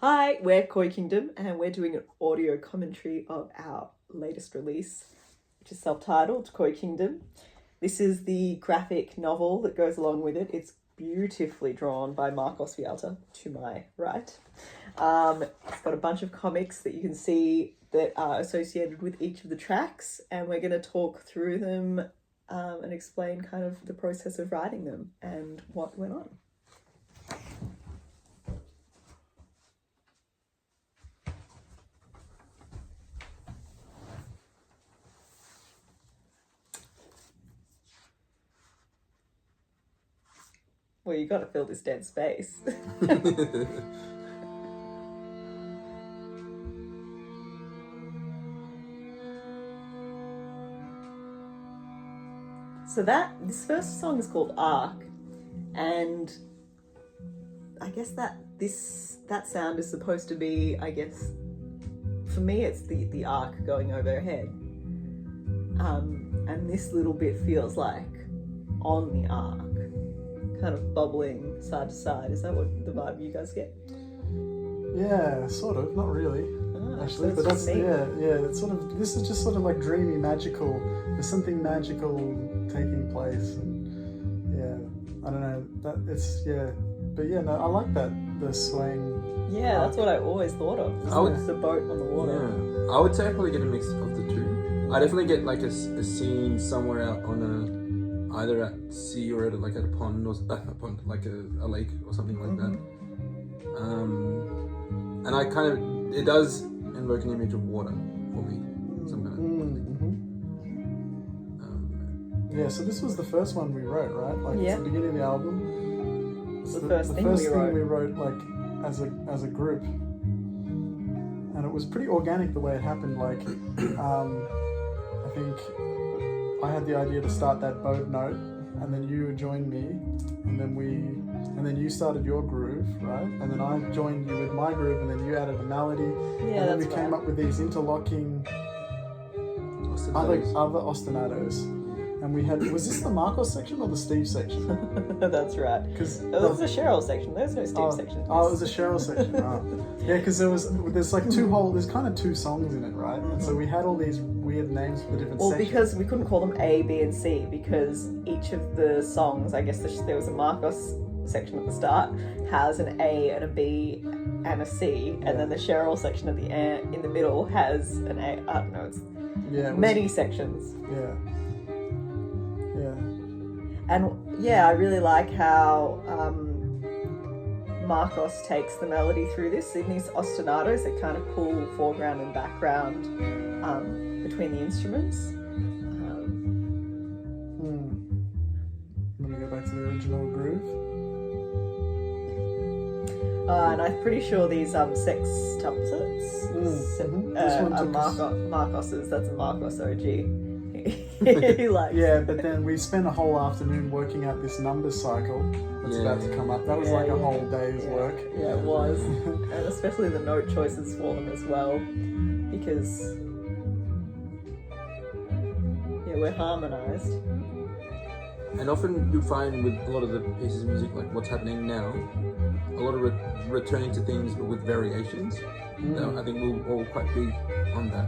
Hi, we're Koi Kingdom, and we're doing an audio commentary of our latest release, which is self-titled Koi Kingdom. This is the graphic novel that goes along with it. It's beautifully drawn by Marcos Vialta, to my right. It's got a bunch of comics that you can see that are associated with each of the tracks, and we're going to talk through them and explain kind of the process of writing them and what went on. Well, you got to fill this dead space. So this first song is called Arc, and I guess that sound is supposed to be, I guess, for me it's the arc going overhead, and this little bit feels like on the arc, kind of bubbling side to side. Is that what the vibe you guys get? Yeah, sort of. Not really, actually. But that's yeah. It's sort of. This is just sort of like dreamy, magical. There's something magical taking place, and yeah, I don't know. That it's but yeah, no, I like that the swaying. Yeah, that's what I always thought of. It's the boat on the water. Yeah, I would say I probably get a mix of the two. I definitely get like a scene somewhere out on either at sea or at a pond or a pond, like a lake or something like that. And I kind of, it does invoke an image of water for me, some kind of yeah, so this was the first one we wrote, right? Like it's the beginning of the album. It's the first thing we wrote like as a group, and it was pretty organic the way it happened. Like I think I had the idea to start that bowed note, and then you joined me, and then you started your groove, right? And then I joined you with my groove, and then you added a melody, and then we came up with these interlocking other ostinatos. And we had, was this the Marcos section or the Steve section? That's right. Because it was the Cheryl section. There's no Steve section. Oh, it was the Cheryl section. Yeah, because there's like there's kind of two songs in it, right? And so we had all these weird names for the different sections. Well, because we couldn't call them A, B, and C, because each of the songs, I guess there was a Marcos section at the start, has an A and a B and a C, and then the Cheryl section at the end, in the middle has an A. I don't know. It's many sections. Yeah. And I really like how Marcos takes the melody through this in these ostinatos that kind of pull foreground and background between the instruments. Let me go back to the original groove. And I'm pretty sure these sextuplets are Marcos's. That's a Marcos OG. He likes. Yeah, but then we spent a whole afternoon working out this number cycle that's about to come up. That was like a whole day's work. Yeah, it was. And especially the note choices for them as well, because we're harmonized. And often you find with a lot of the pieces of music, like what's happening now, a lot of returning to things but with variations. I think we're all quite big on that.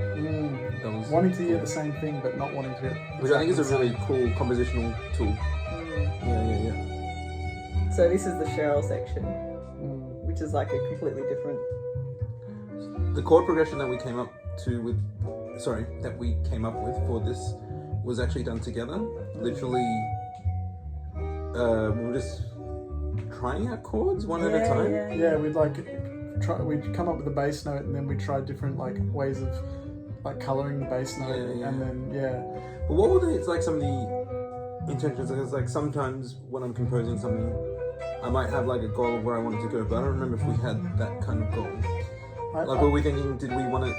Wanting to hear the same thing but not wanting to hear it. Which I think is a really cool compositional tool. Yeah. So this is the Cheryl section, which is like a completely different... The chord progression that we came up with for this was actually done together. Literally, we were just trying out chords one at a time. Yeah, we'd come up with a bass note, and then we tried different ways of coloring the bass note, and then But what were some of the intentions? Because like sometimes when I'm composing something, I might have like a goal of where I want it to go, but I don't remember if we had that kind of goal. Were we thinking, did we want it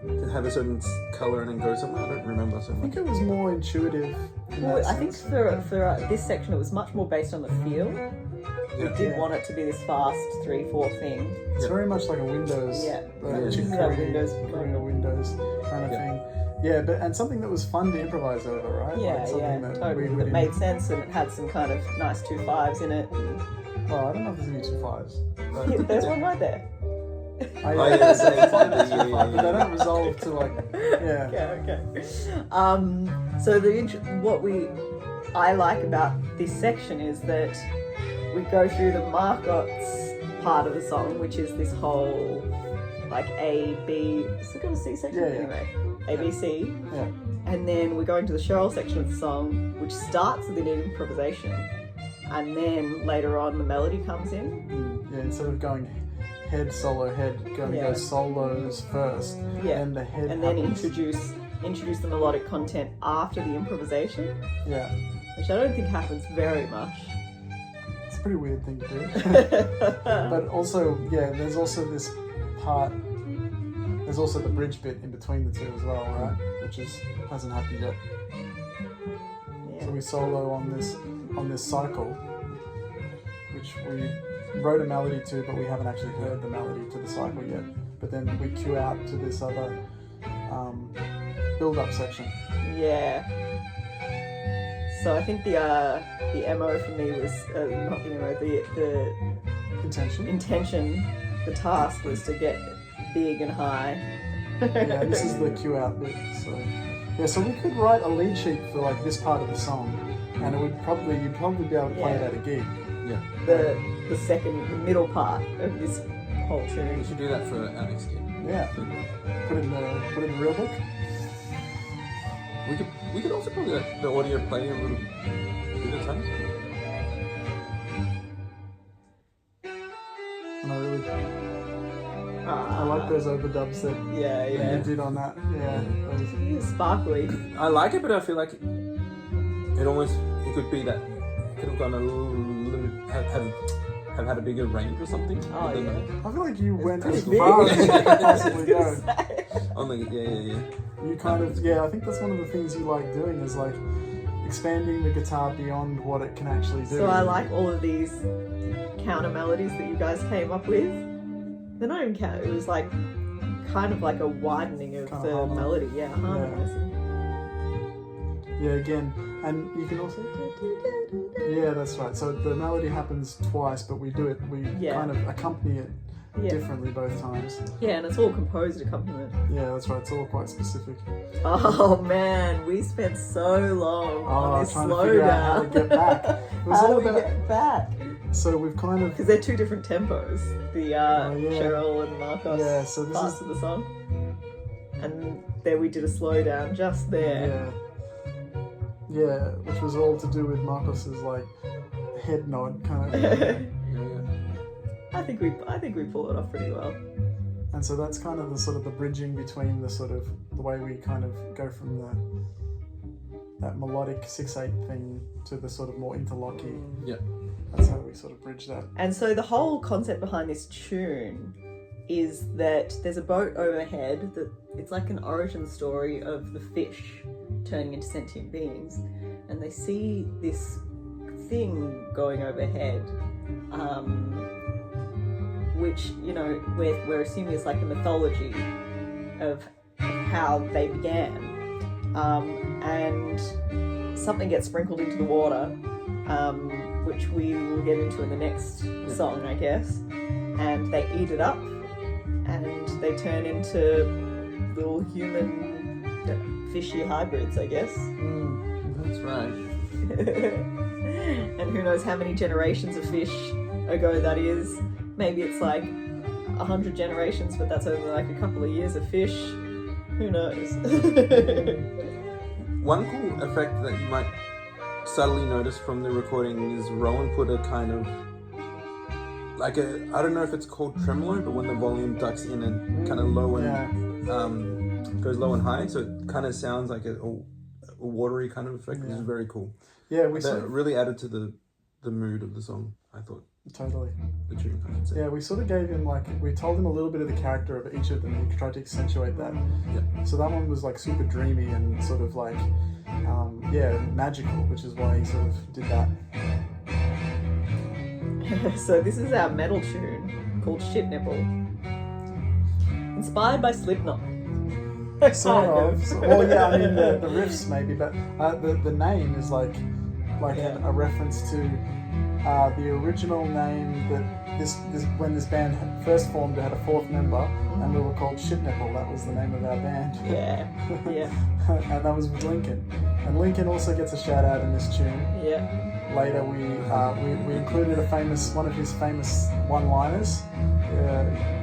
to have a certain color and then go somewhere? I don't remember so much. I think it was more intuitive. I think for this section it was much more based on the feel. We did want it to be this fast 3/4 thing. It's very much like a Windows, Windows kind of thing. Yeah, and something that was fun to improvise over, right? Totally. That made sense, and it had some kind of nice 2/5s in it. Oh, I don't know if there's any 2/5s. There's one right there. Oh, Oh, yeah, that's yeah, yeah, but they don't resolve to like, yeah. Okay. So what I like about this section is that we go through the Marcot's part of the song, which is this whole like A, B, is it got a C section? Yeah. Anyway, A, B, C. Yeah. And then we go into the Cheryl section of the song, which starts with an improvisation. And then later on the melody comes in. Yeah, instead of going head, solo, head, going to Yeah. go solos first, Yeah. then the head And then happens. introduce the melodic content after the improvisation, Yeah, which I don't think happens very much. it's a pretty weird thing to do. But also, yeah, there's also this part, there's also the bridge bit in between the two as well, right? Which hasn't happened yet. Yeah. So we solo on this cycle, which we wrote a melody to, but we haven't actually heard the melody to the cycle yet. But then we cue out to this other build-up section. Yeah. So I think the MO for me was not the MO, the Intention. the task was to get big and high. Yeah, this is the cue out bit. So we could write a lead sheet for like this part of the song, and you'd probably be able to play it at a gig. Yeah. the middle part of this whole We tune. should do that for our next gig. Yeah. Put in the real book. We could also probably let the audio play a little bit of time. And I like those overdubs that Yeah. you did on that. Yeah. That was, It's sparkly. I like it, but I feel like it could be that it could have gone a little have had a bigger range or something. Oh, But then, yeah. I feel like you went pretty as big. far as you could I was possibly gonna go. say. Only yeah. You kind of, yeah, I think that's one of the things you like doing is like expanding the guitar beyond what it can actually do. So I like all of these counter melodies that you guys came up with. They're not even counter, it was like kind of like a widening of Kinda the harmonic. melody. Yeah, harmonizing. Yeah, again, and you can also, yeah, that's right. So the melody happens twice, but we Yeah. kind of accompany it Yeah. differently both times. Yeah, and it's all composed accompaniment. Yeah, that's right. It's all quite specific. Oh man, we spent so long on this trying to figure out how to get back. It was How all do we about. get back? So we've kind of. Because they're two different tempos. The yeah. Cheryl and Marcos Yeah, so this parts is- of the song. And there we did a slowdown just there. Yeah, which was all to do with Marcos's like head nod kind of. Yeah. I think we pull it off pretty well. And so that's kind of the sort of the bridging between the sort of the way we kind of go from that melodic 6/8 thing to the sort of more interlocky. Yeah. That's how we sort of bridge that. And so the whole concept behind this tune is that there's a boat overhead that it's like an origin story of the fish turning into sentient beings, and they see this thing going overhead, which we're assuming is like the mythology of how they began, and something gets sprinkled into the water, which we will get into in the next song, I guess, and they eat it up and they turn into little human fishy hybrids, I guess. That's right. And who knows how many generations of fish ago that is. Maybe it's like 100 generations, but that's only like a couple of years of fish. Who knows? One cool effect that you might subtly notice from the recording is Rowan put a kind of I don't know if it's called tremolo, but when the volume ducks in and kind of low and goes low and high, so it kind of sounds like a watery kind of effect, which is very cool. Yeah, we That sort of, really added to the mood of the song, I thought. totally. The tune, I should say. Yeah, we sort of gave him we told him a little bit of the character of each of them. And he tried to accentuate that. Yeah. So that one was like super dreamy and sort of like, magical, which is why he sort of did that. So this is our metal tune called Shit Nipple. Inspired by Slipknot. Sort Kind of. Well, yeah, I mean the riffs maybe, but the name is like Yeah. a reference to the original name that when this band first formed, it had a fourth member, and we were called Shit Nipple. That was the name of our band. Yeah. And that was with Lincoln. And Lincoln also gets a shout out in this tune. Yeah. Later, we included one of his famous one-liners,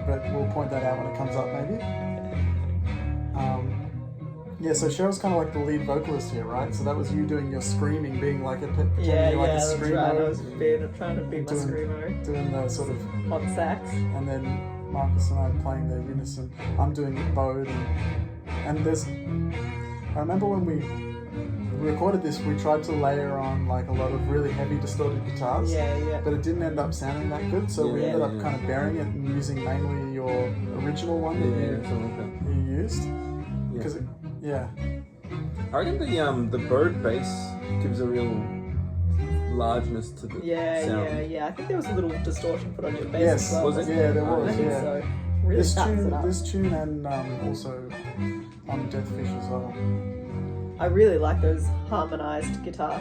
but we'll point that out when it comes up, maybe. So Cheryl's kind of like the lead vocalist here, right? So that was you doing your screaming, being like a pretending you're like a that's screamer. right. I was trying to be my screamo. Doing the sort of On sax. and then Marcus and I playing the unison. I'm doing it bowed, and there's. I remember when we recorded this, we tried to layer on like a lot of really heavy distorted guitars. Yeah. But it didn't end up sounding that good, so we ended up kind of burying it and using mainly your original one that you used. Because I reckon the bowed bass gives a real largeness to the sound. I think there was a little distortion put on your bass Yes, as well. was it? Yeah, there was. I think so. Really This shuts it up. tune, and also on Deathfish as well. I really like those harmonized guitar.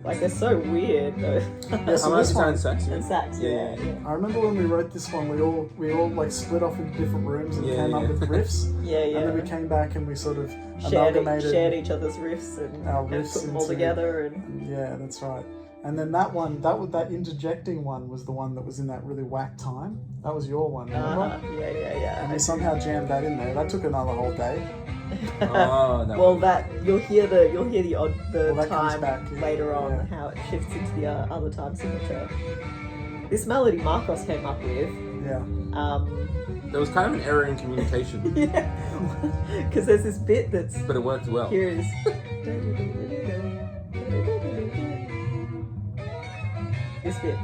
Like they're so weird though. Yeah, so this one, and sax. And sax, yeah. I remember when we wrote this one, we all like split off into different rooms and came up with riffs. Yeah. And then we came back and we sort of Shared amalgamated each other's riffs and our put riffs them all together. And yeah, that's right. And then that interjecting one was the one that was in that really whack time. That was your one, remember? Yeah. And we somehow jammed that in there. That took another whole day. You'll hear the that comes time back, later on how it shifts into the other time signature. This melody Marcos came up with. Yeah. There was kind of an error in communication. Yeah, because there's this bit that's. But it worked well. Here it is. This bit.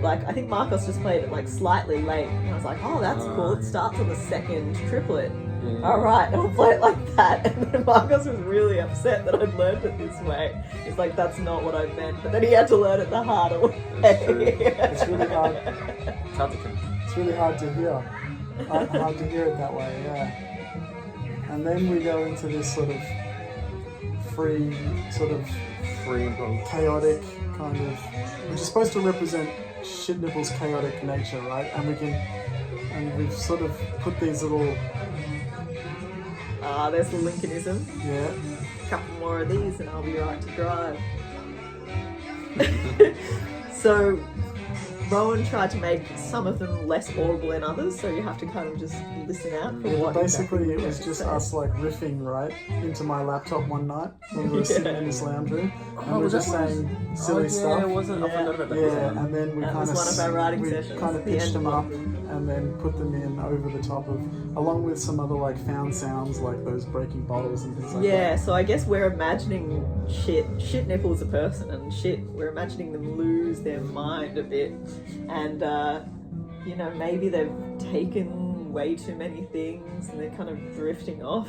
Like, I think Marcos just played it like slightly late, and I was like, oh, that's cool. It starts on the second triplet. Yeah. All right, I'll play it like that. And then Marcos was really upset that I'd learned it this way. He's like, that's not what I meant. But then he had to learn it the harder way. It's really hard. It's hard to catch. It's really hard to hear. Hard to hear it that way, yeah. And then we go into this sort of free improv. chaotic kind of, which is supposed to represent Shit Nipple's chaotic nature, right? And we've sort of put these little. There's the Lincolnism. Yeah. A couple more of these and I'll be right to drive. So Rowan tried to make some of them less audible than others, so you have to kind of just listen out for what Basically, exactly it was just us like riffing right into my laptop one night when we were sitting in this lounge room, and we were just saying silly stuff. Yeah, it wasn't. I forgot about that. Yeah, and then we That kind was one of our writing we sessions, kind of the pitched end them of up one. and then put them in over the top of, along with some other like found sounds like those breaking bottles and things like that. Yeah, so I guess we're imagining Shit Nipple as a person, and we're imagining them lose their mind a bit, and maybe they've taken way too many things and they're kind of drifting off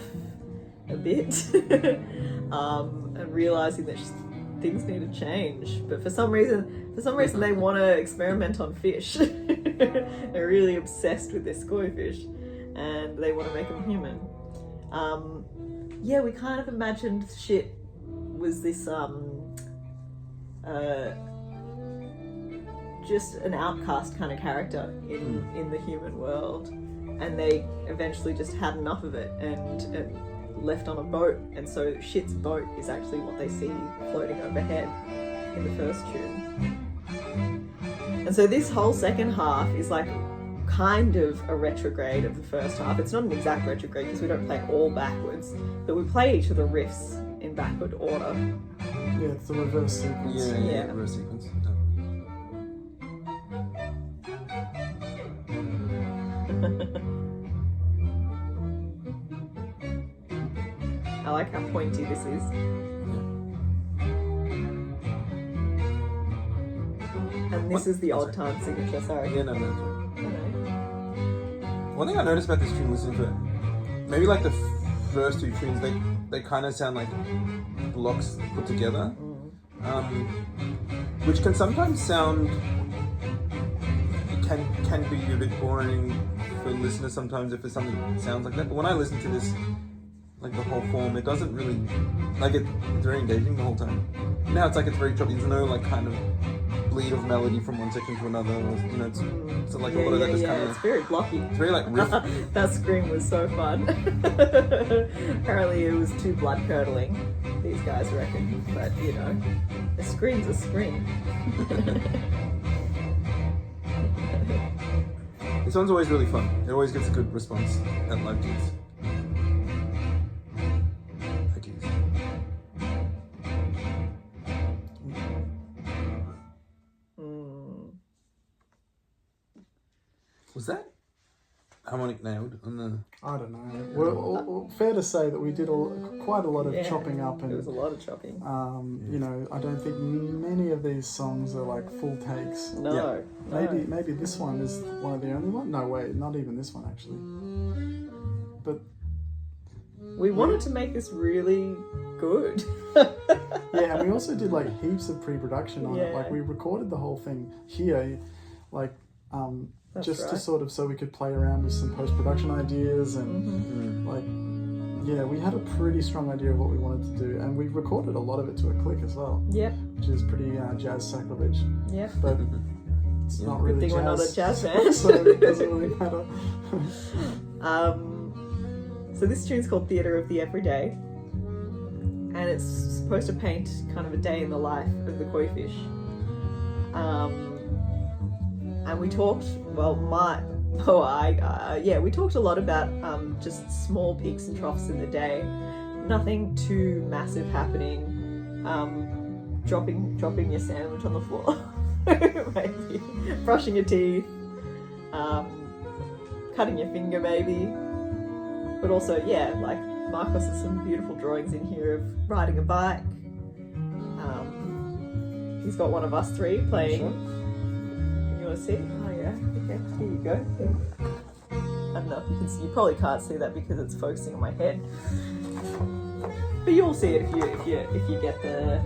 a bit, and realizing that things need to change. But for some reason they want to experiment on fish. They're really obsessed with their koi fish, and they want to make them human. We kind of imagined Shit was this just an outcast kind of character in the human world, and they eventually just had enough of it and left on a boat, and so Shit's boat is actually what they see floating overhead in the first tune. And so this whole second half is like kind of a retrograde of the first half. It's not an exact retrograde because we don't play all backwards, but we play each of the riffs in backward order. Yeah, it's the reverse sequence. Yeah. Reverse sequence. I like how pointy this is. And this is the odd time signature, sorry. Yeah, no. One thing I noticed about this tune, listening to it, maybe like the first two tunes, they kind of sound like blocks put together, which can sometimes sound, it can be a bit boring for listeners sometimes if there's something that sounds like that. But when I listen to this, like the whole form, it doesn't really, like it's very engaging the whole time. now it's like it's very choppy. There's no like kind of bleed of melody from one section to another. You know, it's so like a lot of that just kind It's of. very blocky. It's very like riff. That scream was so fun. Apparently it was too blood curdling, these guys reckon. But you know, a scream's a scream. This one's always really fun. It always gets a good response at live gigs. Was that harmonic nailed on the? I don't know. Well, fair to say that we did quite a lot of chopping up, and there was a lot of chopping. you know, I don't think many of these songs are like full takes. No, Maybe this one is one of the only ones. No, wait, not even this one actually. But we wanted to make this really good. yeah, and we also did like heaps of pre-production on it. Yeah. Like we recorded the whole thing here, like That's just to right. sort of so we could play around with some post-production ideas and like yeah, we had a pretty strong idea of what we wanted to do, and we recorded a lot of it to a click as well, Yep, which is pretty jazz sacrilege. yep. But it's not really thing jazz. we're not a jazz band. So it doesn't really matter. So this tune's called Theatre of the Everyday, and it's supposed to paint kind of a day in the life of the koi fish. And we talked, we talked a lot about just small peaks and troughs in the day. Nothing too massive happening. Dropping your sandwich on the floor, maybe. Brushing your teeth. Cutting your finger, maybe. But also, like Marcos has some beautiful drawings in here of riding a bike. He's got one of us three playing. Sure. You want to see? Oh yeah. Okay. Here you go. I don't know if you can see. You probably can't see that because it's focusing on my head. But you'll see it if you get the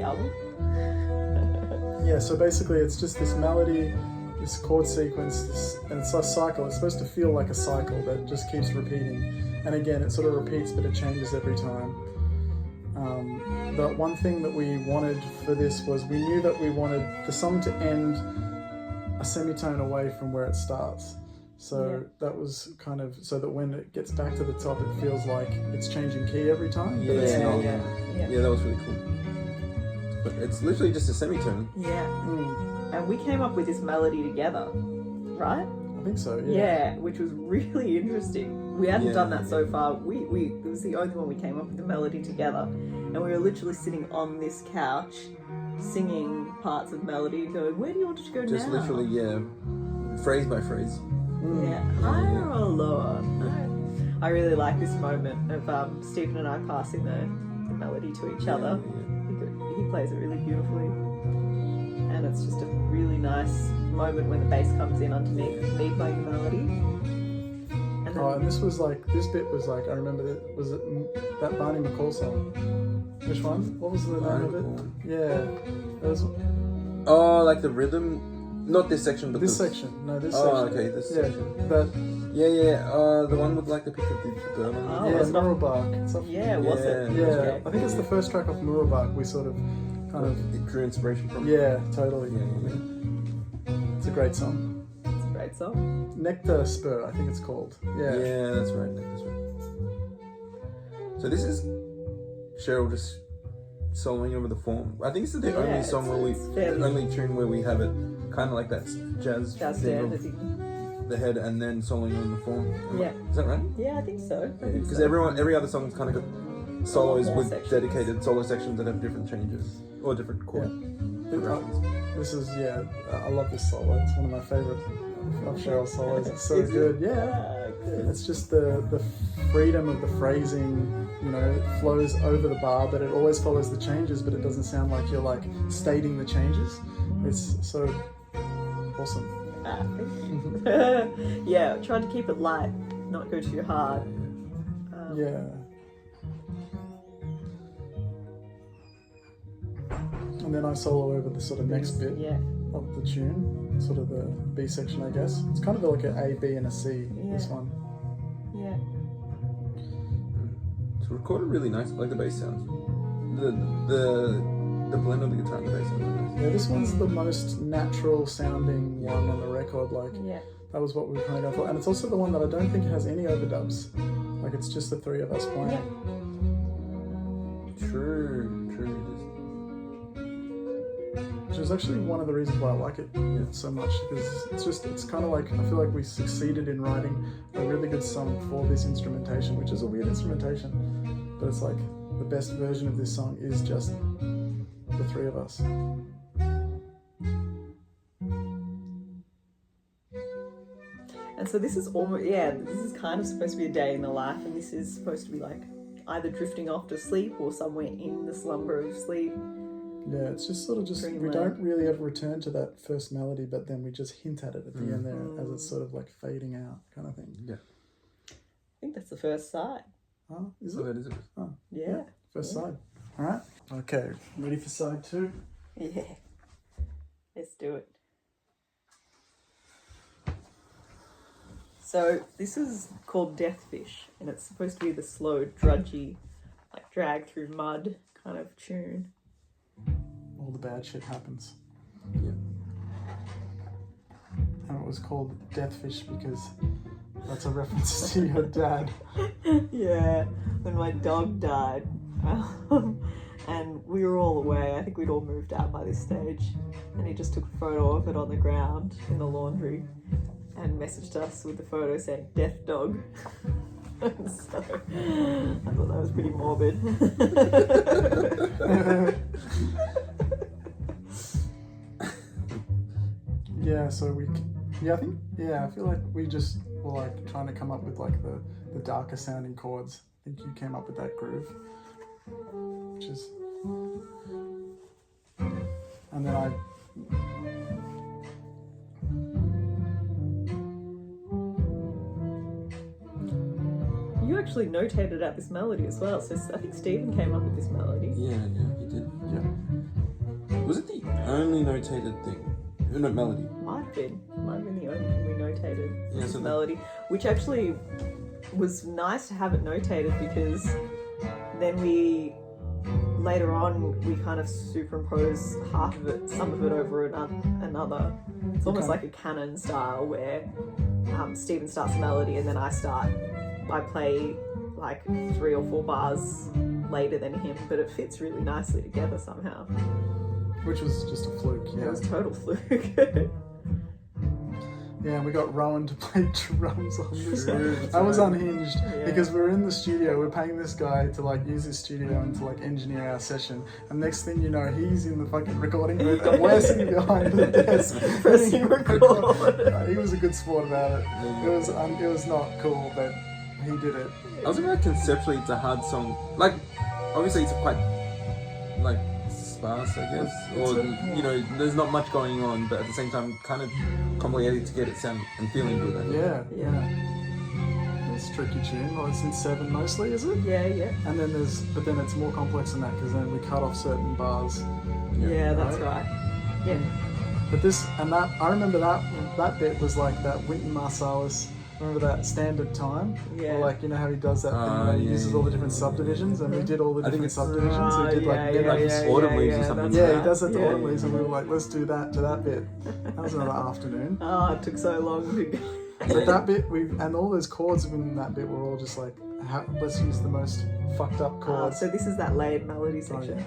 album. Yeah, so basically it's just this melody, this chord sequence, and it's a cycle. It's supposed to feel like a cycle that just keeps repeating. And again, it sort of repeats, but it changes every time. The one thing that we wanted for this was we knew that we wanted the song to end a semitone away from where it starts. So that was kind of so that when it gets back to the top, it feels like it's changing key every time, but it's not. Yeah, that was really cool. But it's literally just a semitone. Yeah. And we came up with this melody together, right? I think so. Yeah, which was really interesting. We hadn't done that so far. It was the only one we came up with the melody together, and we were literally sitting on this couch, singing parts of melody, going, "Where do you want it to go Just now?" literally, phrase by phrase. Yeah, higher or lower. I really like this moment of Stephen and I passing the melody to each other. He plays it really beautifully, and it's just a really nice moment when the bass comes in underneath me playing the melody. And then, And this bit was like, I remember was it that Barney McCall song? Which one? What was the name of it? Yeah, it was Oh, like the rhythm. Not this section, but this section. No, this Oh, section. okay, this Yeah, section. but The one with like the picture of the bird on it. Oh, yeah, it's not- Murabark. It's off- yeah, was it? Yeah, Okay. I think it's the first track off Murabark. We sort of, kind of, It drew inspiration from. yeah, totally. Yeah. It's a great song. It's a great song. Nectar Spur, I think it's called. Yeah. Yeah, that's right. So this is Cheryl just soloing over the form. I think this is the only song the only tune where we have it kind of like that jazz thing standard. of the head and then soloing on the form. Yeah. Is that right? Yeah, I think so. Because every other song's kind of got solos more with sections. dedicated solo sections that have different changes or different chord progressions. This is, I love this solo. It's one of my favorite of Cheryl's solos. It's so good. Yeah. Good. It's just the freedom of the phrasing, it flows over the bar, but it always follows the changes, but it doesn't sound like you're like stating the changes. It's so awesome. Yeah, trying to keep it light, not go too hard. Yeah. And then I solo over the sort of next bit of the tune, sort of the B section, I guess. It's kind of like an A, B, and a C, this one. Yeah. It's recorded really nice, like the bass sounds. the blend of the guitar and the bass. Yeah, this one's the most natural sounding one on the record. Like, Yeah. that was what we were kind of going for. And it's also the one that I don't think has any overdubs. Like, it's just the three of us playing. True. Which is actually one of the reasons why I like it so much, because it's kind of like, I feel like we succeeded in writing a really good song for this instrumentation, which is a weird instrumentation, but it's like the best version of this song is just the three of us. And so this is almost, this is kind of supposed to be a day in the life, and this is supposed to be like either drifting off to sleep or somewhere in the slumber of sleep. Yeah, it's just sort of just, we don't really ever return to that first melody, but then we just hint at it at the end there as it's sort of like fading out kind of thing. Yeah. I think that's the first side. Oh, is it? So that is it. Oh, Yeah. first side. All right. Okay, ready for side two? Yeah. Let's do it. So this is called Deathfish, and it's supposed to be the slow, drudgy, like drag through mud kind of tune. All the bad shit happens. Yeah. And it was called Deathfish because that's a reference to your dad. Yeah, when my dog died. And we were all away. I think we'd all moved out by this stage. And he just took a photo of it on the ground in the laundry and messaged us with the photo saying, "Death dog." So I thought that was pretty morbid. Yeah, so I feel like we just were like trying to come up with like the darker sounding chords. I think you came up with that groove, which is, and then I, You actually notated out this melody as well, so I think Stephen came up with this melody. Yeah, he did. yeah. Was it the only notated thing? No, melody. Might have been the only thing we notated. Yeah, This so melody, which actually was nice to have it notated, because then we later on we kind of superimpose half of it, some of it over another. It's almost like a canon style where Stephen starts a melody and then I play like 3 or 4 bars later than him, but it fits really nicely together somehow. Which was just a fluke. It Yeah. was total fluke. Yeah, and we got Rowan to play drums on this True, one. that's I was right. unhinged Yeah. because we were in the studio. We're paying this guy to like use his studio and to like engineer our session. And next thing you know, he's in the fucking recording booth and we're sitting behind the desk Pressing record. He was a good sport about it. It was not cool, but he did it. I was thinking like conceptually it's a hard song. Like, obviously it's quite, like, sparse, I guess. Or, you know, there's not much going on, but at the same time kind of complicated to get it sound and feeling good, I think. Yeah. It's a tricky tune. Well, it's in 7 mostly, is it? Yeah. And then but then it's more complex than that because then we cut off certain bars. Yeah, that's right. Yeah. But I remember that bit was like that Wynton Marsalis. Remember that standard time? Yeah. Or like, you know how he does that thing where he uses all the different subdivisions, and we did all the I think different it's- subdivisions. We did like Autumn Leaves or something. that's yeah, right. he does that to Yeah. Autumn Leaves, and we were like, let's do that to that bit. That was another afternoon. Oh, it took so long to But that bit, and all those chords in that bit were all just like, let's use the most fucked up chords. so this is that layered melody section.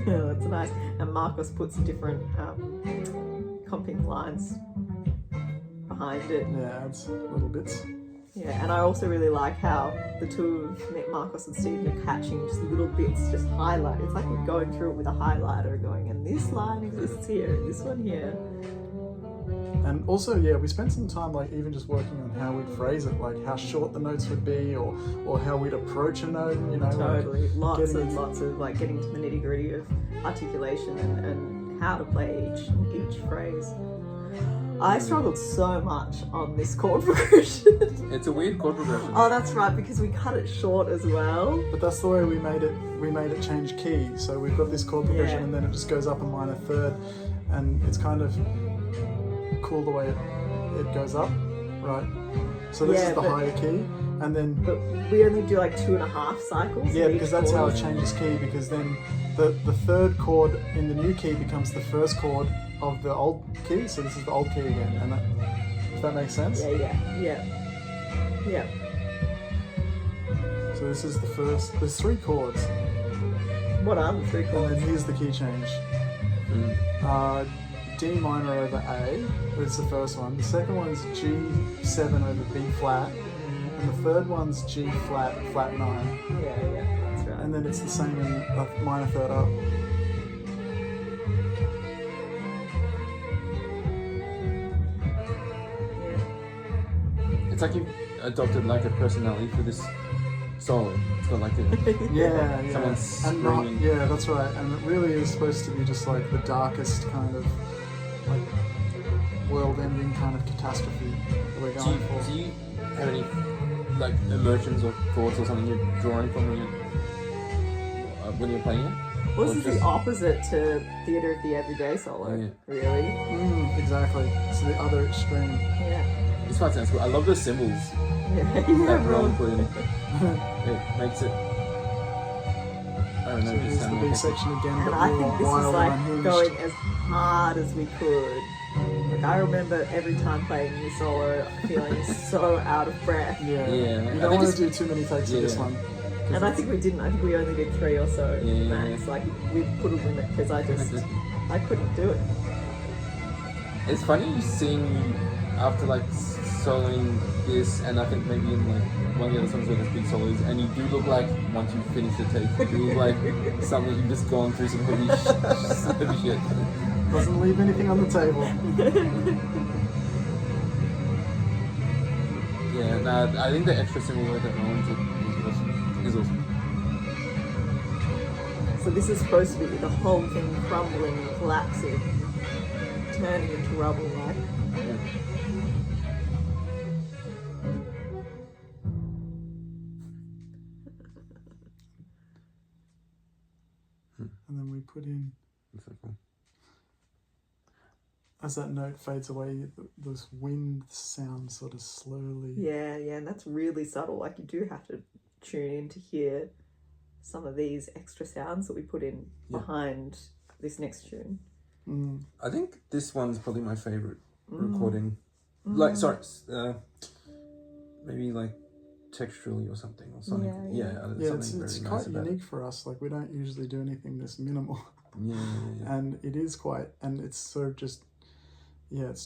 That's nice. And Marcos puts different comping lines behind it. Yeah, adds little bits. Yeah, and I also really like how the two of Marcos and Stephen are catching just little bits, just highlight. It's like we're going through it with a highlighter, going, and this line exists here, and this one here. And also, yeah, we spent some time like even just working on how we'd phrase it, like how short the notes would be, or how we'd approach a note. You know, Totally. like Lots of like getting to the nitty gritty of articulation and how to play each phrase. I struggled so much on this chord progression. It's a weird chord progression. Oh, that's right, because we cut it short as well. But that's the way we made it. We made it change key. So we've got this chord progression, Yeah. and then it just goes up a minor third, and it's kind of cool the way it goes up, right? So this is the higher key, and then But we only do like 2.5 cycles. yeah, of because each that's how chord. it changes key. Because then the third chord in the new key becomes the first chord of the old key. So this is the old key again, and that, if that makes sense. Yeah. So this is the first. There's 3 chords, What are the 3 and chords? then here's the key change. D minor over A. That's the first one. The second one's G7 over B flat, and the third one's G flat 9. Yeah, that's right. And then it's the same in a minor third up. It's like you've adopted like a personality for this solo. It's got like a Yeah, yeah. Someone's And not, screaming. yeah, that's right. And it really is supposed to be just like the darkest kind of like world-ending kind of catastrophe that we're going for. Do you have any like emotions or thoughts or something you're drawing from when you're playing it? Well, this Or is the just- opposite to Theatre of the Everyday Solo, Yeah. really. Exactly. It's the other extreme. Yeah. This part sounds cool. I love the symbols Yeah, that Ron Ron. put in. It makes it. I don't So know. Just here's the sound B like section again, And but I more think this is wild like and unhinged. going as hard as we could. Like I remember every time playing the solo feeling so out of breath. Yeah. Yeah, You I don't think want to it's- do too many takes of this Yeah. one. And I think we didn't. I think we only did 3 or so Yeah. max. Like we put a limit because I couldn't do it. It's funny seeing you after like soloing this, and I think maybe in like one of the other songs where there's big solos, and you do look like once you finish the take, you look like something you've just gone through some heavy shit. Doesn't leave anything on the table. Yeah, nah, I think the extra symbol work that Nolan did is awesome. So this is supposed to be the whole thing crumbling and collapsing, turning into rubble. Like Yeah. And then we put in, That's so cool. as that note fades away, this wind sound sort of slowly. yeah, and that's really subtle. Like you do have to tune in to hear some of these extra sounds that we put in Yeah. behind this next tune. I think this one's probably my favorite recording. Like, sorry, maybe like texturally or something, or something. Yeah. There's Yeah, something it's very quite nice about unique for us. Like we don't usually do anything this minimal, it. Yeah. and it is quite, and it's sort of just, it's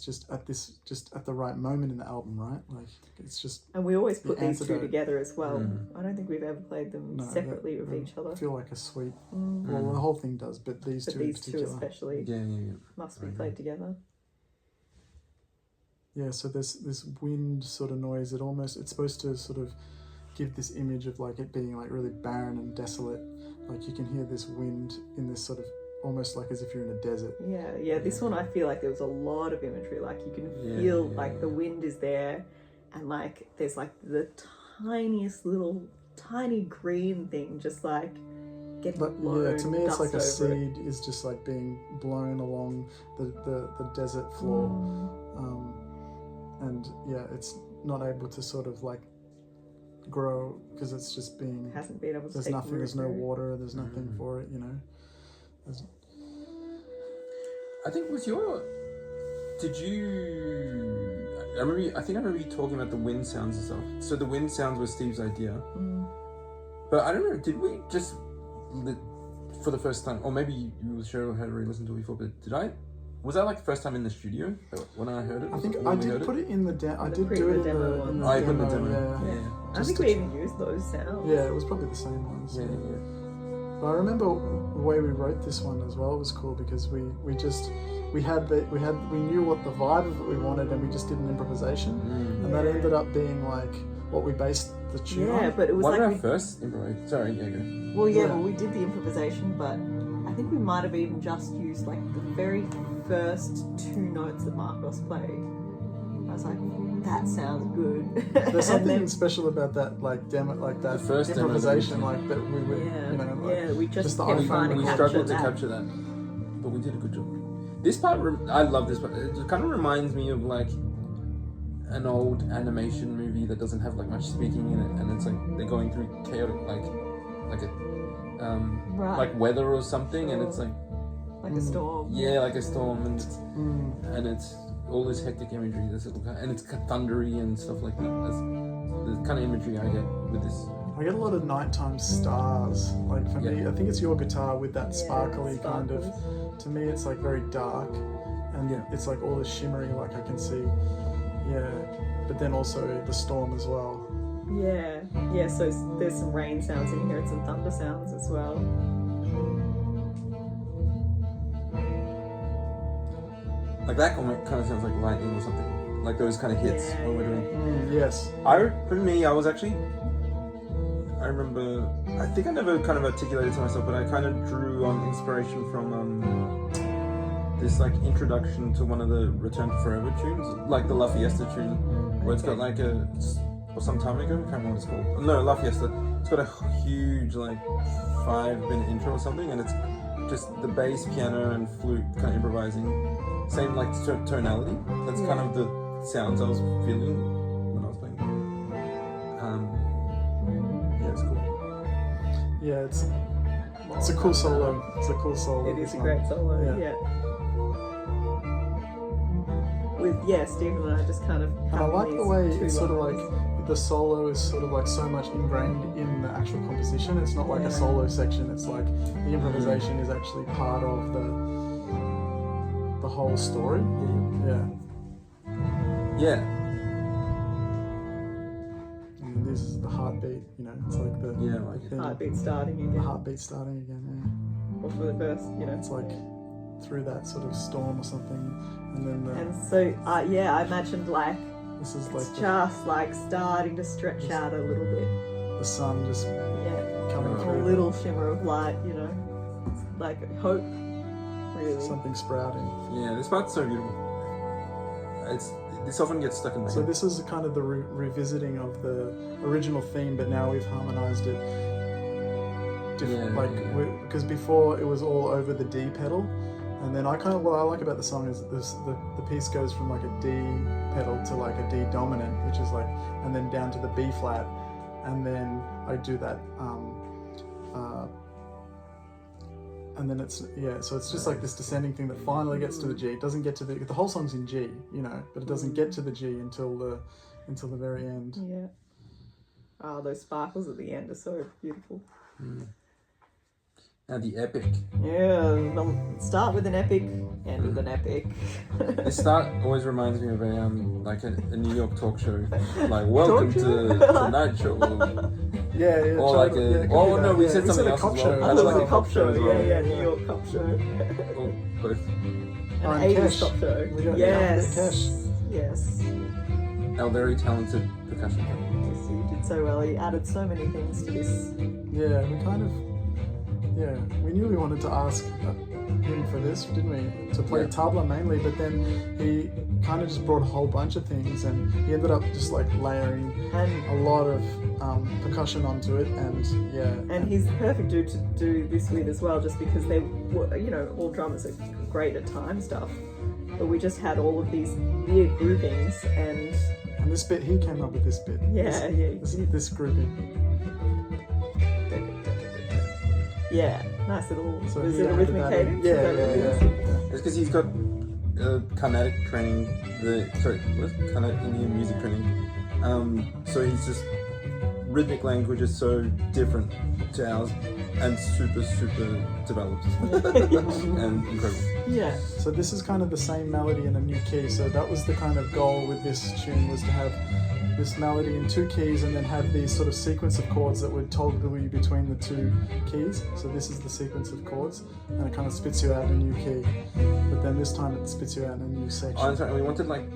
just at the right moment in the album, right? Like it's just And we always put The these two antidote. together as well. Mm. I don't think we've ever played them separately with each other. feel like a sweet. Mm. Well, the whole thing does, but these But two in these two particular. especially Yeah. must be Okay. played together. Yeah, so there's this wind sort of noise. It's supposed to sort of give this image of like it being like really barren and desolate. Like you can hear this wind in this sort of almost like as if you're in a desert. Yeah. This one I feel like there was a lot of imagery. Like you can Yeah, feel yeah, like the yeah. wind is there, and like there's like the tiniest little tiny green thing just like getting But blown. yeah, to me it's like a dust over it. seed is just like being blown along the desert floor. And yeah, it's not able to sort of like grow because it's just being Hasn't been able to there's take nothing, root there's no there. water, there's nothing for it, you know. I think I think I remember you talking about the wind sounds and stuff. So the wind sounds was Steve's idea. But I don't know, did we just for the first time, or maybe you sure had already listened to it before, but was that like the first time in the studio when I heard it? I think When I we did heard put it in the demo. I The did pre- do it the in demo the one. I put in the demo. Yeah. Yeah. I Just think to we tr- even used those sounds. Yeah, it was probably the same ones. Yeah. But I remember the way we wrote this one as well was cool because we knew what the vibe of it we wanted and we just did an improvisation and that ended up being like what we based the tune Yeah, on. but it was What like did our we, first improvise? Sorry, yeah, go. well, Yeah. we did the improvisation, but I think we might have even just used like the very first 2 notes that Marcos played. I was like, that sounds good. There's And something then- special about that like demo, like that The first demo that we improvisation, did. like that we were, Yeah, you know, like, yeah, we just the kept iPhone trying to We capture struggled to that. capture that, but we did a good job. This part, I love this part. It kind of reminds me of like an old animation movie that doesn't have like much speaking in it, and it's like they're going through chaotic like a Right. like weather or something, and it's like Like a storm. yeah, like a storm, and it's all this hectic imagery, this little and it's thundery and stuff like that. That's the kind of imagery I get with this. I get a lot of nighttime stars. Like for me, I think it's your guitar with that sparkly kind of. To me, it's like very dark, and it's like all the shimmery, like I can see. Yeah, but then also the storm as well. Yeah, yeah. So there's some rain sounds in here and some thunder sounds as well. Like that kind of sounds like lightning or something. Like those kind of hits when we're doing. Yes. For me, I remember, I think I never kind of articulated to myself, but I kind of drew on inspiration from this like introduction to one of the Return to Forever tunes, like the La Fiesta tune, where it's got like or some time ago, I can't remember what it's called. No, La Fiesta. It's got a huge like 5-minute intro or something, and it's just the bass, piano, and flute kind of improvising. Same like tonality. That's kind of the sounds I was feeling when I was playing. Yeah, it's cool. Yeah, it's a cool solo. It's a cool solo. It is a great solo. Yeah. With Stephen and I just kind of. And I like the way it's sort of like the solo is sort of like so much ingrained in the actual composition. It's not like a solo section. It's like the improvisation is actually part of the whole story. Yeah. And this is the heartbeat. You know, it's like the heartbeat starting again. The heartbeat starting again. Yeah. Or for the first, It's like through that sort of storm or something, and then. And so, I imagined like. This is like just like starting to stretch out a little bit. The sun just coming through. A little shimmer of light, like hope. Really. Something sprouting. Yeah, this part's so beautiful. This often gets stuck in my So head. this is kind of the revisiting of the original theme, but now we've harmonized it. Because before it was all over the D pedal, and then what I like about the song is the piece goes from like a D pedal to like a D dominant, which is like, and then down to the B flat, and then I do that. And then so it's just like this descending thing that finally gets to the G. It doesn't get to the whole song's in G, but it doesn't get to the G until the very end. Yeah. Oh, those sparkles at the end are so beautiful. Now the epic. Yeah, start with an epic, end with an epic. The start always reminds me of a New York talk show, like welcome to Tonight Show. Or like we said something else as well. Kind of like a cop show. Yeah, New York cop show. Both. An 80s cop show. Yes. Our very talented percussion player. Yes, he did so well. He added so many things to this. Yeah, we knew we wanted to ask him for this, didn't we? To play tabla mainly, but then he kind of just brought a whole bunch of things, and he ended up just like layering a lot of percussion onto it, and he's the perfect dude to do this with as well, just because they were, all drummers are great at time stuff, but we just had all of these weird groupings, and this bit, he came up with this bit. This grouping. Yeah, nice little. So is it a rhythmic cadence? Yeah. It's because he's got Carnatic training. Carnatic Indian music training. So he's just rhythmic language is so different to ours, and super developed and incredible. Yeah. So this is kind of the same melody in a new key. So that was the kind of goal with this tune, was to have this melody in 2 keys and then have these sort of sequence of chords that would toggle you between the 2 keys. So this is the sequence of chords, and it kind of spits you out in a new key. But then this time it spits you out in a new section. Oh, sorry, we wanted like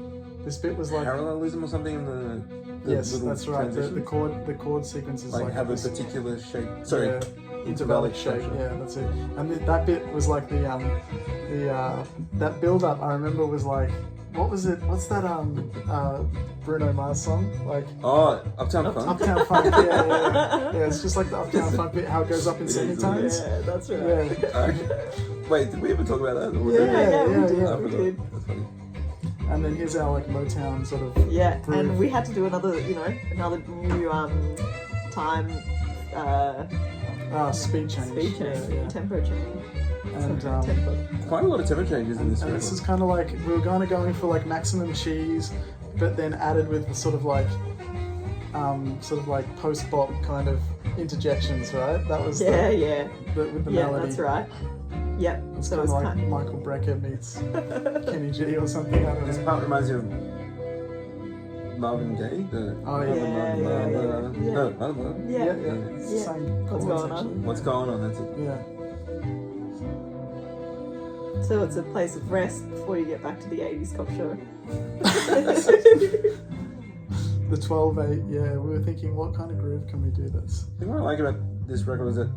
this bit was like parallelism or something in the yes, that's right. The chord sequence is like have a particular shape. Sorry. Yeah. Intervallic shape, yeah, that's it. And that bit was like that build up. I remember was like, what was it? What's that Bruno Mars song? Like Uptown Funk. Uptown Funk, yeah. It's just like the Uptown Funk bit, how it goes up in semitones. Yeah, that's right. Wait, did we ever talk about that? Yeah, we did. That's funny. And then here's our like Motown sort of Yeah, groove. and we had to do another new time speed change. speed change, Yeah, yeah. tempo change. And Tempo. Quite a lot of tempo changes in this and record. this is kind of like we were kind of going for like maximum cheese, but then added with the sort of like post bop kind of interjections, right? That was Yeah, the, yeah, with the yeah. melody. That's right. Yep. It's So kind it's of like kind. Michael Brecker meets Kenny G or something. I don't This know. part reminds you of Marvin Gaye. Oh, yeah. Yeah. No, Marvin. Yeah. Yeah, it's the Yeah. same What's chords, going on? actually. What's going on? That's it. Yeah. So it's a place of rest before you get back to the 80s cop show. The 12/8, yeah, we were thinking, what kind of groove can we do this? The thing what I like about this record is that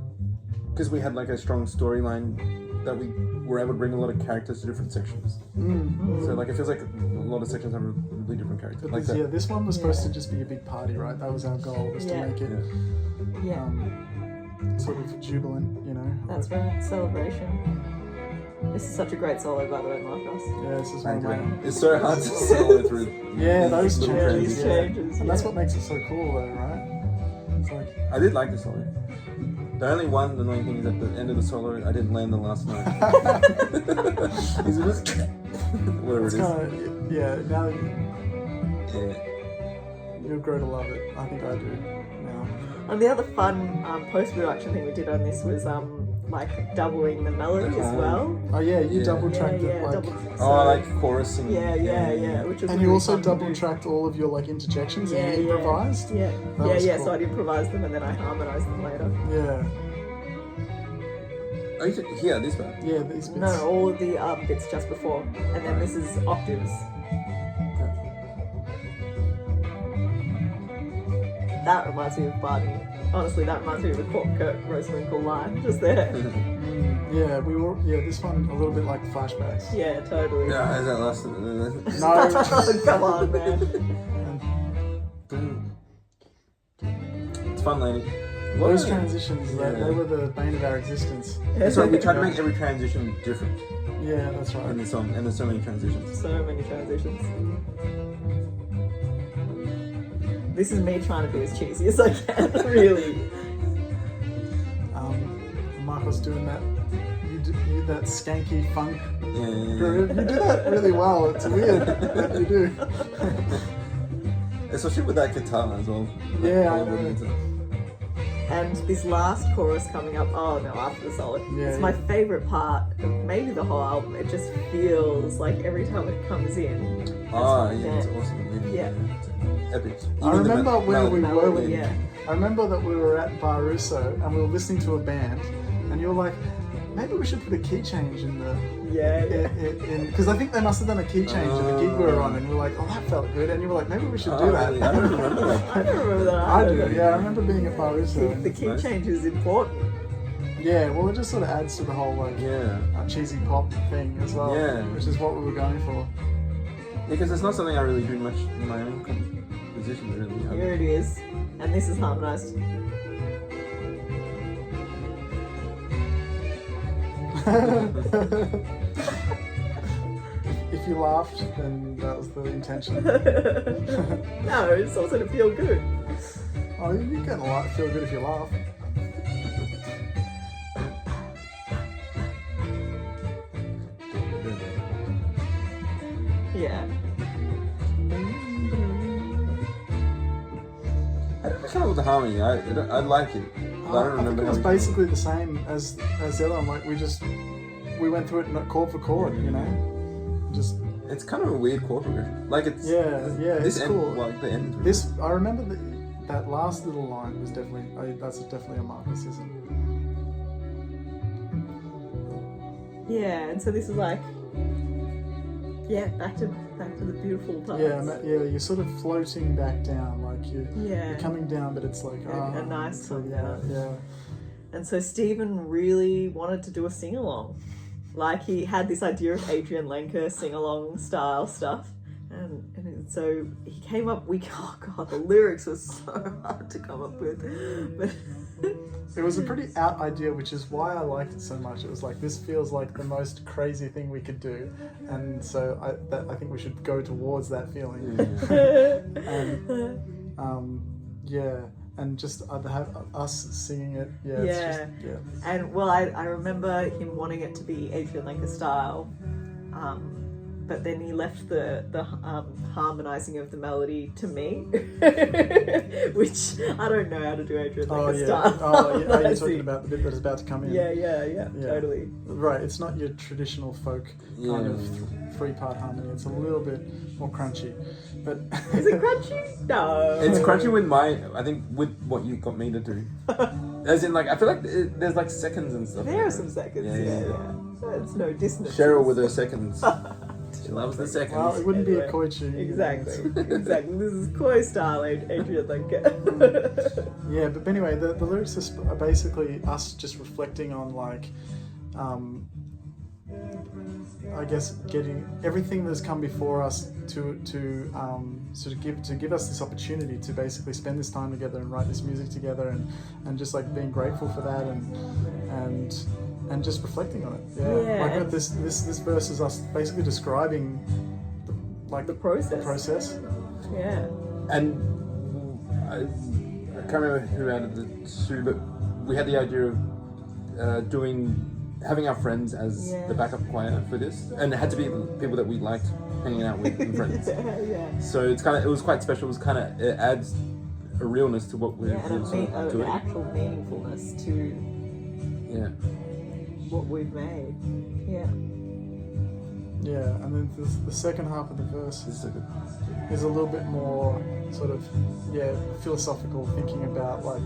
because we had like a strong storyline, that we were able to bring a lot of characters to different sections. So like it feels like a lot of sections have a really different character. But Like this, that. this one was supposed to just be a big party, right? That was our goal, was Yeah. to make it Yeah, sort of jubilant, you know? that's right. Celebration. This is such a great solo, by the way, Marcos. Yeah, this is one Thank of you. my... It's so hard to solo through. Yeah, these those little changes, These yeah. changes, And that's yeah. what makes it so cool, though, right? It's like... I did like the solo. The only one annoying thing is at the end of the solo, I didn't land the last note. Is it just whatever It's it is? kind of... Yeah, now Yeah. you'll grow to love it. I think I do now. And the other fun post-production thing we did on this was like doubling the melody as well. Oh, yeah, you Yeah. double-tracked it, like... Oh, like chorusing. Yeah. Which was And you really also fun to do. double-tracked all of your, like, interjections Yeah, and you improvised? Yeah, That was yeah. cool. So I'd improvise them and then I harmonise them later. Yeah. Oh, you said here, this one. Yeah, these bits. No, all of the bits just before, and then this is octaves. That reminds me of Barney. Honestly, that reminds me of the Kurt Rosewinkle line just there. Yeah, we were... Yeah, this one a little bit like flashbacks. Yeah, totally. Yeah, is that last? No. Come on, man. It's fun, lady. Those transitions, Yeah. they were the bane of our existence. So we try to make every transition different Yeah, that's in right. the song, and there's so many transitions. So many transitions. This is me trying to be as cheesy as I can, really. Marcos doing that, that skanky funk Yeah. groove. You do that really well. It's weird that you do. Especially with that guitar as well. Yeah, I All the know. guitar. And this last chorus coming up, oh no, after the solo. Yeah, it's my yeah. favourite part of maybe the whole album. It just feels like every time it comes in. Ah, it's yeah, it's like awesome. Yeah. It's epic. I remember where we melody, were. yeah. I remember that we were at Bar Russo and we were listening to a band, and you were like, maybe we should put a key change in the. Yeah. Because I think they must have done a key change at the gig we were on, and we were like, oh, that felt good. And you were like, maybe we should do that. Really? I don't remember that. I don't remember that. I either. do, yeah. I remember being at Bar Russo. The key Nice. change is important. Yeah, well, it just sort of adds to the whole like Yeah. cheesy pop thing as well. Yeah. Which is what we were going for. Because it's not something I really do much in my own composition, really. Here it is. And this is harmonised. If you laughed, then that was the intention. No, it's also to feel good. Oh, you can feel good if you laugh. Yeah. I come up with the harmony. I like it. But I don't I think remember it was how we- basically the same as the other one. Like we went through it chord for chord, you know. Just It's kind of a weird chord progression. Like it's Yeah, This it's end, cool. like the end. this. I remember that last little line was definitely that's definitely a Marcusism. Yeah, and so this is like, yeah, back to the beautiful parts. Yeah, you're sort of floating back down, like you're Yeah. coming down, but it's like A nice so, come yeah, down. yeah. And so Stephen really wanted to do a sing-along. Like he had this idea of Adrian Lenker sing-along style stuff. And so he came up, oh god, the lyrics were so hard to come up with. But It was a pretty out idea, which is why I liked it so much. It was like, this feels like the most crazy thing we could do, and so I think we should go towards that feeling. And yeah, and just have us singing it. Yeah, it's Yeah. just, yeah. And well, I remember him wanting it to be Adrian Lenker style, but then he left the harmonizing of the melody to me, which I don't know how to do Adrian Lenker style. Oh yeah. Are you talking about the bit that is about to come in? Yeah, totally. Right, it's not your traditional folk kind of three-part harmony. It's a little bit more crunchy, but Is it crunchy? No. It's crunchy with I think with what you got me to do. As in, like, I feel like there's like seconds and stuff. There like are that. some seconds. Yeah. It's no dissonance. Cheryl with her seconds. She loves the seconds. well, it wouldn't be a Anyway, Koichi. Exactly. This is Koi style Adrian Lenker. Yeah, but anyway, the lyrics are basically us just reflecting on, like, I guess getting everything that's come before us to sort of give us this opportunity to basically spend this time together and write this music together, and just like being grateful for that, and just reflecting on it. Yeah. Like this verse is us basically describing the process. Yeah. And I can't remember who added the two, but we had the idea of having our friends as the backup choir for this, and it had to be people that we liked hanging out with and friends. Yeah. So it was quite special. It adds a realness to what we're Yeah, and doing. an actual meaningfulness to what we've made. Yeah. Yeah, and then the second half of the verse This is so good. is a little bit more sort of philosophical, thinking about like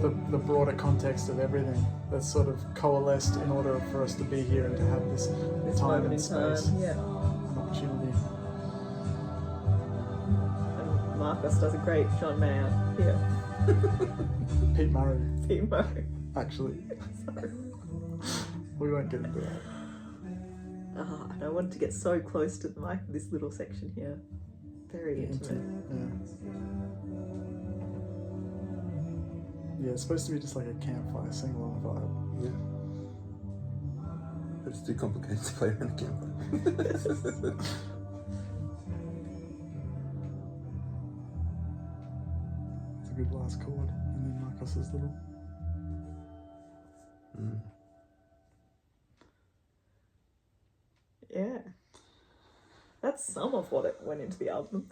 the broader context of everything that's sort of coalesced in order for us to be here and to have this time moment and in space time. Yeah. and opportunity. And Marcus does a great John Mayer here. Pete Murray, Pete Murray. actually. Sorry. We won't get into that. And I wanted to get so close to the mic for this little section here. Very intimate. Yeah, it's supposed to be just like a campfire sing-along vibe. Yeah. But it's too complicated to play around a campfire. It's a good last chord, and then Marcos's little. Yeah. That's some of what it went into the album.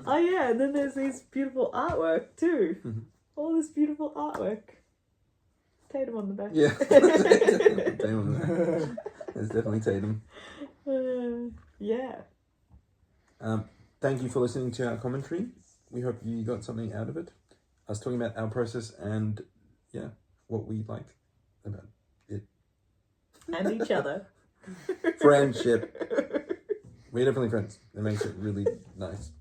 Oh yeah, and then there's these beautiful artwork too. All this beautiful artwork. Tatum on the back. Yeah. Tatum. There's definitely Tatum. Yeah. Thank you for listening to our commentary. We hope you got something out of it. Us talking about our process and what we like about it. And each other. Friendship. We're definitely friends. It makes it really nice.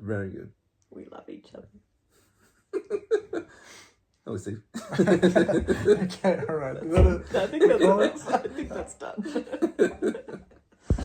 Very good. We love each other. Oh, Steve. Okay, alright. I think that's done.